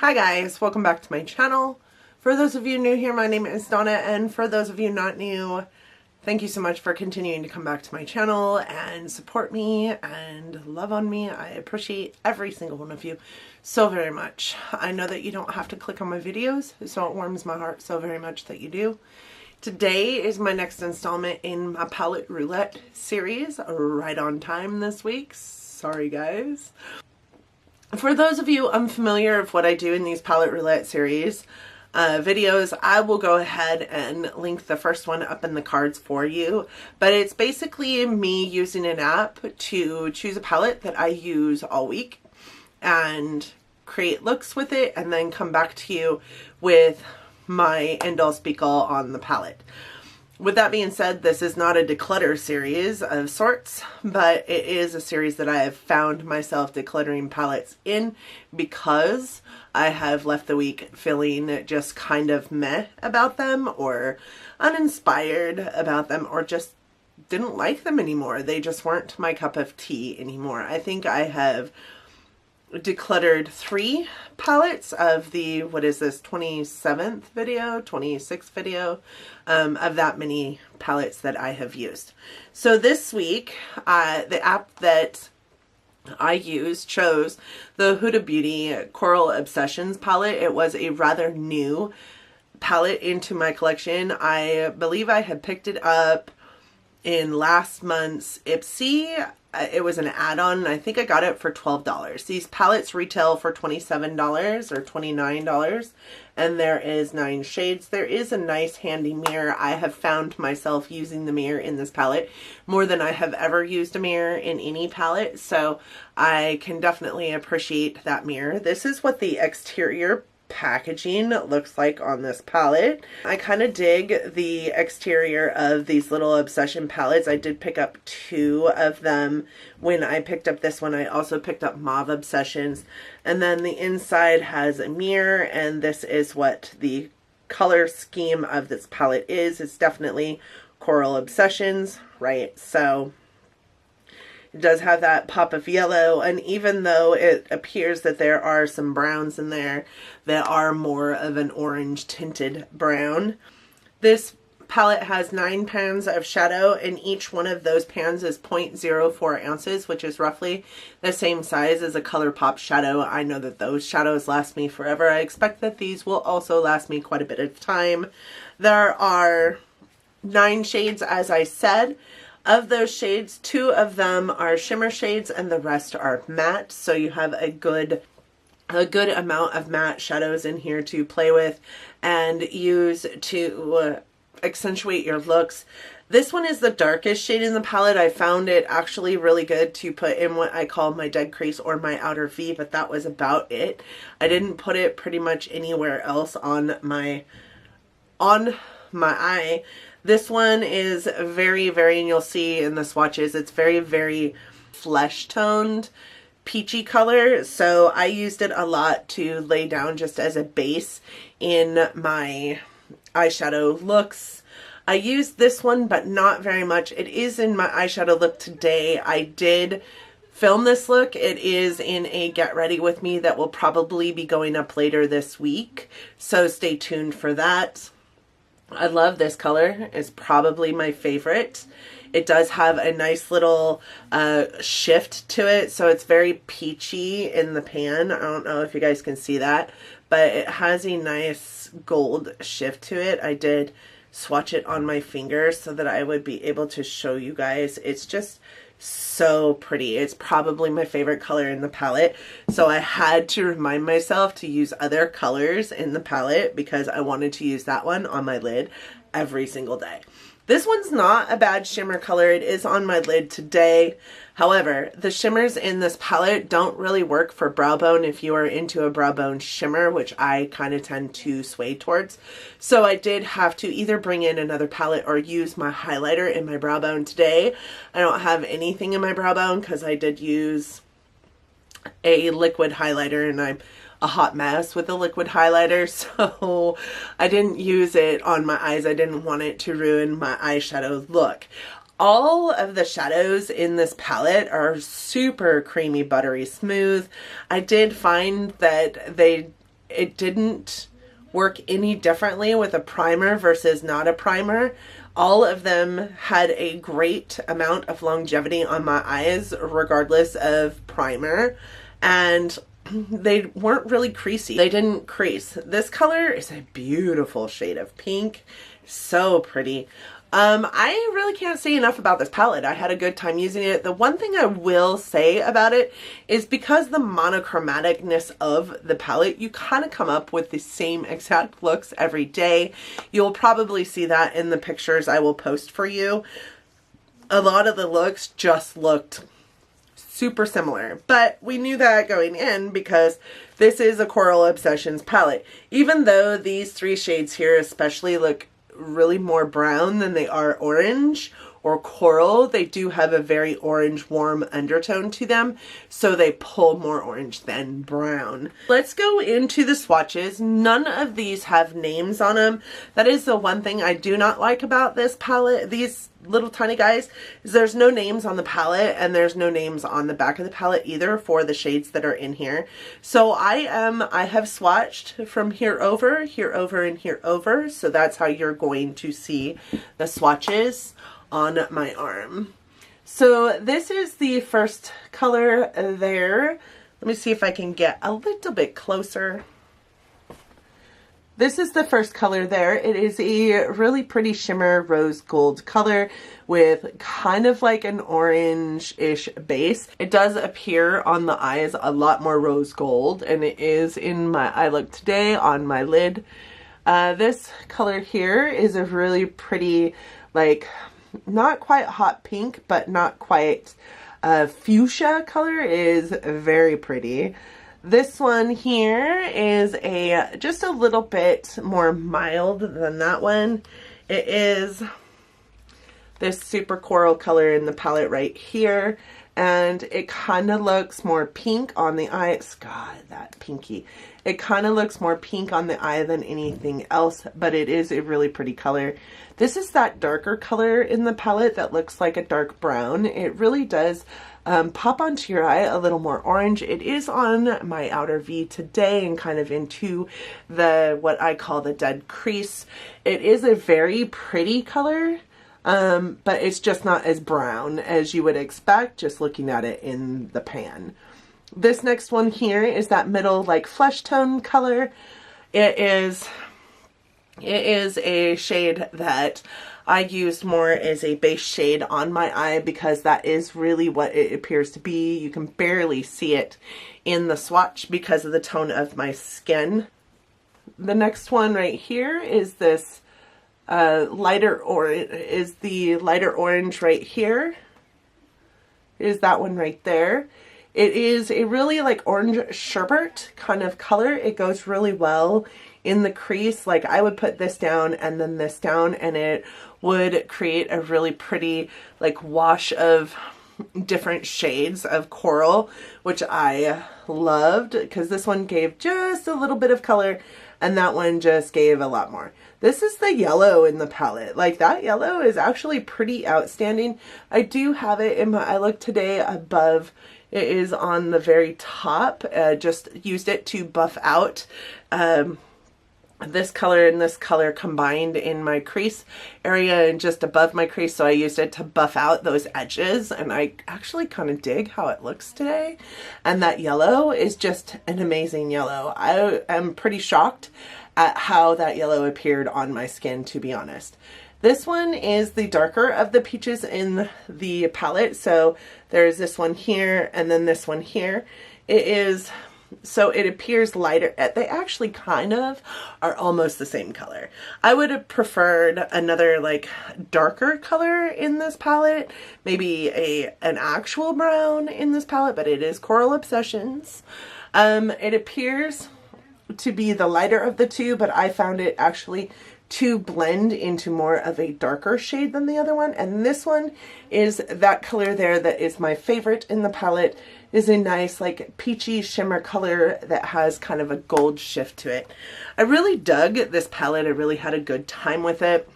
Hi guys, welcome back to my channel. For those of you new here, my name is Donna, and for those of you not new, thank you so much for continuing to come back to my channel and support me and love on me. I appreciate every single one of you so very much. I know that you don't have to click on my videos, so it warms my heart so very much that you do. Today is my next installment in my Palette Roulette series, right on time this week. Sorry guys. For those of you unfamiliar of what I do in these Palette Roulette series videos, I will go ahead and link the first one up in the cards for you. But it's basically me using an app to choose a palette that I use all week and create looks with it, and then come back to you with my end-all speak-all on the palette. With that being said, this is not a declutter series of sorts, but it is a series that I have found myself decluttering palettes in because I have left the week feeling just kind of meh about them, or uninspired about them, or just didn't like them anymore. They just weren't my cup of tea anymore. I think I have decluttered 3 palettes of the, what is this, 27th video, 26th video, of that many palettes that I have used. So this week, the app that I chose the Huda Beauty Coral Obsessions palette. It was a rather new palette into my collection. I believe I had picked it up in last month's Ipsy. It was an add-on, and I think I got it for $12. These palettes retail for $27 or $29, and there is 9 shades. There is a nice handy mirror. I have found myself using the mirror in this palette more than I have ever used a mirror in any palette, so I can definitely appreciate that mirror. This is what the exterior packaging looks like on this palette. I kind of dig the exterior of these little Obsession palettes. I did pick up 2 of them when I picked up this one. I also picked up Mauve Obsessions, and then the inside has a mirror, and this is what the color scheme of this palette is. It's definitely Coral Obsessions, right? So it does have that pop of yellow, and even though it appears that there are some browns in there that are more of an orange tinted brown, this palette has 9 pans of shadow, and each one of those pans is 0.04 ounces, which is roughly the same size as a ColourPop shadow. I know that those shadows last me forever. I expect that these will also last me quite a bit of time. There are 9 shades, as I said. Of those shades, 2 of them are shimmer shades and the rest are matte. So you have a good amount of matte shadows in here to play with and use to accentuate your looks. This one is the darkest shade in the palette. I found it actually really good to put in what I call my dead crease or my outer V, but that was about it. I didn't put it pretty much anywhere else on my eye. This one is very, and you'll see in the swatches, it's very flesh toned, peachy color. So I used it a lot to lay down just as a base in my eyeshadow looks. I used this one, but not very much. It is in my eyeshadow look today. I did film this look. It is in a Get Ready With Me that will probably be going up later this week. So stay tuned for that. I love this color. It's probably my favorite. It does have a nice little shift to it, so it's very peachy in the pan. I don't know if you guys can see that, but it has a nice gold shift to it. I did swatch it on my finger so that I would be able to show you guys. It's just so pretty. It's probably my favorite color in the palette, so I had to remind myself to use other colors in the palette because I wanted to use that one on my lid every single day. This one's not a bad shimmer color. It is on my lid today. However, the shimmers in this palette don't really work for brow bone if you are into a brow bone shimmer, which I kind of tend to sway towards. So I did have to either bring in another palette or use my highlighter in my brow bone today. I don't have anything in my brow bone because I did use a liquid highlighter, and I'm a hot mess with a liquid highlighter, so I didn't use it on my eyes. I didn't want it to ruin my eyeshadow look. All of the shadows in this palette are super creamy, buttery smooth. I did find that it didn't work any differently with a primer versus not a primer. All of them had a great amount of longevity on my eyes regardless of primer, and they weren't really creasy. They didn't crease. This color is a beautiful shade of pink. So pretty. I really can't say enough about this palette. I had a good time using it. The one thing I will say about it is because the monochromaticness of the palette, you kind of come up with the same exact looks every day. You'll probably see that in the pictures I will post for you. A lot of the looks just looked super similar, but we knew that going in because this is a Coral Obsessions palette. Even though these three shades here especially look really more brown than they are orange or coral, they do have a very orange warm undertone to them, so they pull more orange than brown. Let's go into the swatches. None of these have names on them. That is the one thing I do not like about this palette, these little tiny guys, is there's no names on the palette, and there's no names on the back of the palette either for the shades that are in here. So I have swatched from here over, and here over, so that's how you're going to see the swatches on my arm. So this is the first color there. Let me see if I can get a little bit closer. This is the first color there. It is a really pretty shimmer rose gold color with kind of like an orange-ish base. It does appear on the eyes a lot more rose gold, and it is in my eye look today on my lid. This color here is a really pretty, like, not quite hot pink, but not quite fuchsia color. It is very pretty. This one here is just a little bit more mild than that one. It is this super coral color in the palette right here, and it kind of looks more pink on the eye. God, that pinky. It kind of looks more pink on the eye than anything else, but it is a really pretty color. This is that darker color in the palette that looks like a dark brown. It really does pop onto your eye a little more orange. It is on my outer V today and kind of into the, what I call the dead crease. It is a very pretty color, but it's just not as brown as you would expect just looking at it in the pan. This next one here is that middle, like, flesh tone color. It is a shade that I use more as a base shade on my eye because that is really what it appears to be. You can barely see it in the swatch because of the tone of my skin. The next one right here is this lighter orange, is the lighter orange right here. Is that one right there. It is a really like orange sherbet kind of color. It goes really well in the crease. Like, I would put this down and then this down, and it would create a really pretty like wash of different shades of coral, which I loved because this one gave just a little bit of color and that one just gave a lot more. This is the yellow in the palette. Like, that yellow is actually pretty outstanding. I do have it in my eye look today above. It is on the very top. Just used it to buff out this color and this color combined in my crease area and just above my crease. So I used it to buff out those edges, and I actually kind of dig how it looks today. And that yellow is just an amazing yellow. I am pretty shocked at how that yellow appeared on my skin, to be honest. This one is the darker of the peaches in the palette. So there's this one here and then this one here. So it appears lighter. They actually kind of are almost the same color. I would have preferred another like darker color in this palette, maybe an actual brown in this palette, but it is Coral Obsessions. It appears to be the lighter of the two, but I found it actually to blend into more of a darker shade than the other one. And this one is that color there that is my favorite in the palette. Is a nice like peachy shimmer color that has kind of a gold shift to it. I really dug this palette. I really had a good time with it.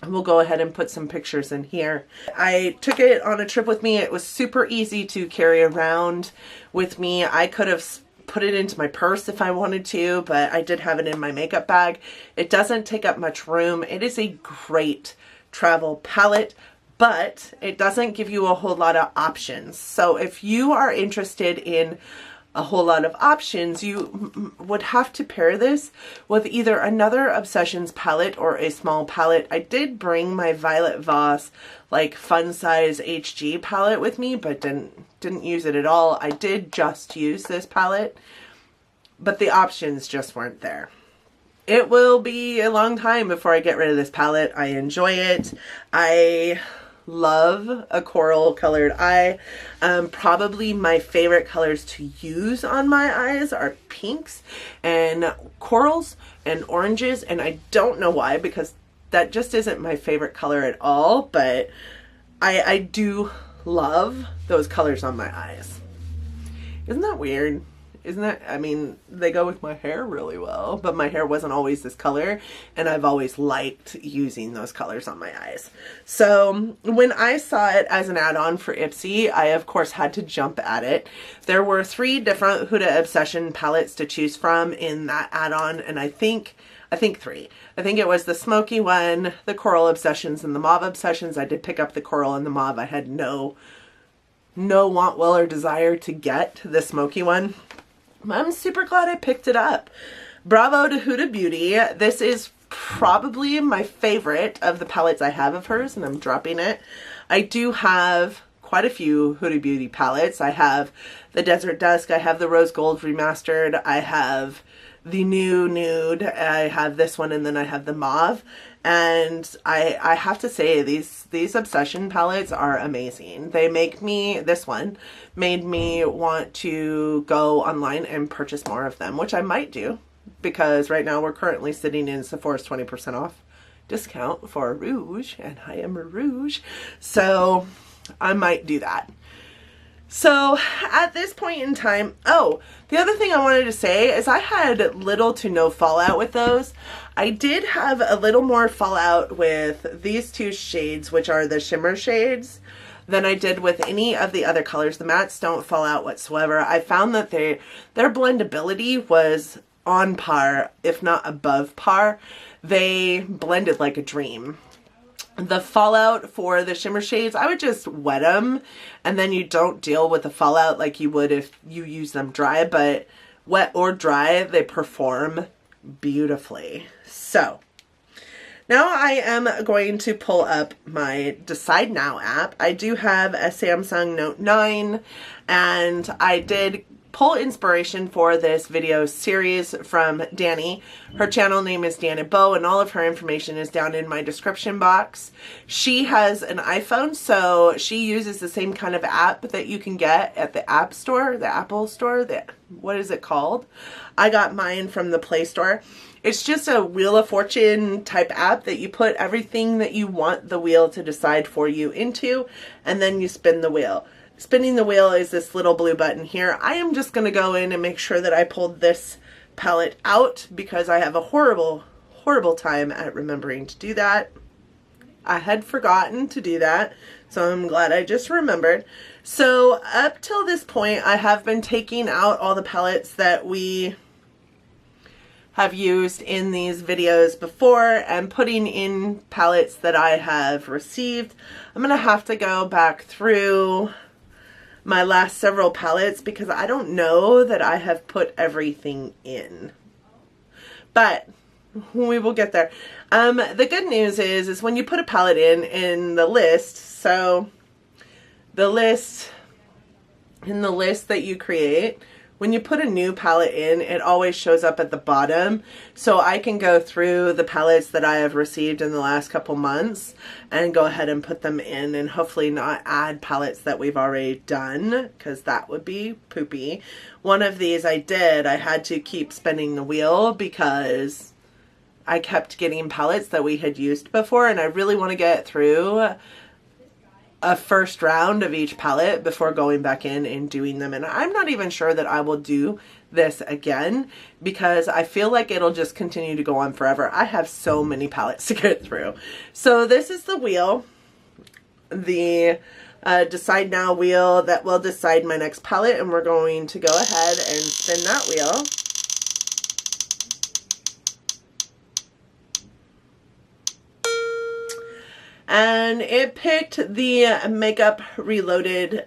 We'll go ahead and put some pictures in here. I took it on a trip with me. It was super easy to carry around with me. I could have put it into my purse if I wanted to, but I did have it in my makeup bag. It doesn't take up much room. It is a great travel palette, but it doesn't give you a whole lot of options. So if you are interested in a whole lot of options, you would have to pair this with either another Obsessions palette or a small palette. I did bring my Violet Voss like fun size HG palette with me, but didn't use it at all. I did just use this palette, but the options just weren't there. It will be a long time before I get rid of this palette. I enjoy it. I love a coral colored eye. Probably my favorite colors to use on my eyes are pinks and corals and oranges, and I don't know why, because that just isn't my favorite color at all, but I do love those colors on my eyes. Isn't that weird? Isn't that, I mean, they go with my hair really well, but my hair wasn't always this color, and I've always liked using those colors on my eyes. So when I saw it as an add-on for Ipsy, I of course had to jump at it. There were 3 different Huda Obsession palettes to choose from in that add-on, and I think 3. I think it was the smoky one, the coral Obsessions, and the mauve Obsessions. I did pick up the coral and the mauve. I had no want, will, or desire to get the smoky one. I'm super glad I picked it up. Bravo to Huda Beauty. This is probably my favorite of the palettes I have of hers, and I'm dropping it. I do have quite a few Huda Beauty palettes. I have the Desert Dusk, I have the Rose Gold Remastered, I have the new nude, I have this one, and then I have the mauve. And I have to say, these Obsession palettes are amazing. They make me, this one made me want to go online and purchase more of them, which I might do, because right now we're currently sitting in Sephora's 20% off discount for Rouge, and I am a Rouge, so I might do that. So at this point in time, oh, the other thing I wanted to say is I had little to no fallout with those. I did have a little more fallout with these 2 shades, which are the shimmer shades, than I did with any of the other colors. The mattes don't fall out whatsoever. I found that their blendability was on par, if not above par. They blended like a dream. The fallout for the shimmer shades, I would just wet them, and then you don't deal with the fallout like you would if you use them dry, but wet or dry, they perform beautifully. So now I am going to pull up my Decide Now app. I do have a Samsung Note 9, and I did pull inspiration for this video series from Danny. Her channel name is Dan and Bo, and all of her information is down in my description box. She has an iPhone, so she uses the same kind of app that you can get at the App Store, the Apple Store. What is it called? I got mine from the Play Store. It's just a Wheel of Fortune type app that you put everything that you want the wheel to decide for you into, and then you spin the wheel. Spinning the wheel is this little blue button here. I am just going to go in and make sure that I pulled this palette out, because I have a horrible time at remembering to do that. I had forgotten to do that, so I'm glad I just remembered. So up till this point, I have been taking out all the palettes that we have used in these videos before and putting in palettes that I have received. I'm going to have to go back through my last several palettes, because I don't know that I have put everything in, but we will get there. The good news is when you put a palette in the list, so the list, in the list that you create, when you put a new palette in, it always shows up at the bottom. So I can go through the palettes that I have received in the last couple months and go ahead and put them in, and hopefully not add palettes that we've already done, because that would be poopy. One of these I had to keep spinning the wheel because I kept getting palettes that we had used before, and I really want to get through a first round of each palette before going back in and doing them. And I'm not even sure that I will do this again, because I feel like it'll just continue to go on forever. I have so many palettes to get through. So this is the wheel. The decide now wheel that will decide my next palette, and we're going to go ahead and spin that wheel. And it picked the Makeup Revolution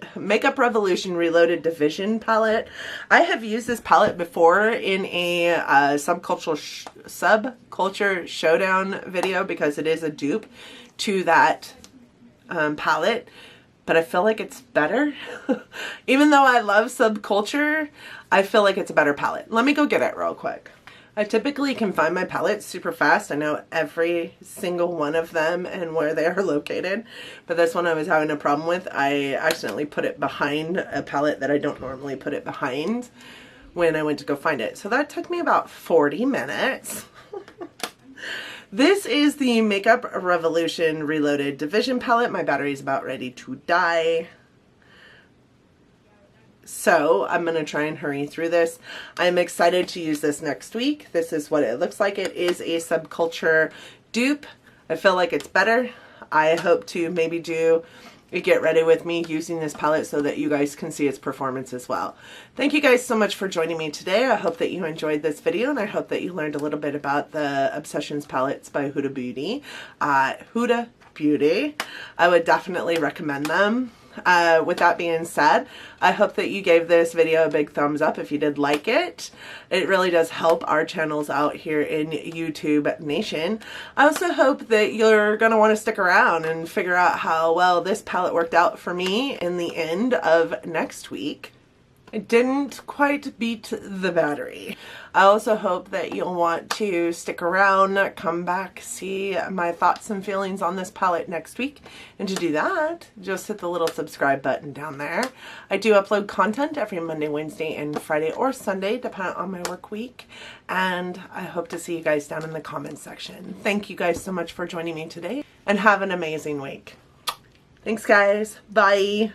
Reloaded Division palette. I have used this palette before in a subculture showdown video because it is a dupe to that palette. But I feel like it's better. Even though I love subculture, I feel like it's a better palette. Let me go get it real quick. I typically can find my palettes super fast. I know every single one of them and where they are located. But this one I was having a problem with. I accidentally put it behind a palette that I don't normally put it behind when I went to go find it. So that took me about 40 minutes. This is the Makeup Revolution Reloaded Division palette. My battery is about ready to die. So I'm going to try and hurry through this. I'm excited to use this next week. This is what it looks like. It is a subculture dupe. I feel like it's better. I hope to maybe do a get ready with me using this palette so that you guys can see its performance as well. Thank you guys so much for joining me today. I hope that you enjoyed this video, and I hope that you learned a little bit about the Obsessions palettes by Huda Beauty. Huda Beauty. I would definitely recommend them. With that being said, I hope that you gave this video a big thumbs up if you did like it. It really does help our channels out here in YouTube Nation. I also hope that you're going to want to stick around and figure out how well this palette worked out for me in the end of next week. It didn't quite beat the battery. I also hope that you'll want to stick around, come back, see my thoughts and feelings on this palette next week. And to do that, just hit the little subscribe button down there. I do upload content every Monday, Wednesday, and Friday or Sunday, depending on my work week. And I hope to see you guys down in the comments section. Thank you guys so much for joining me today, and have an amazing week. Thanks, guys. Bye.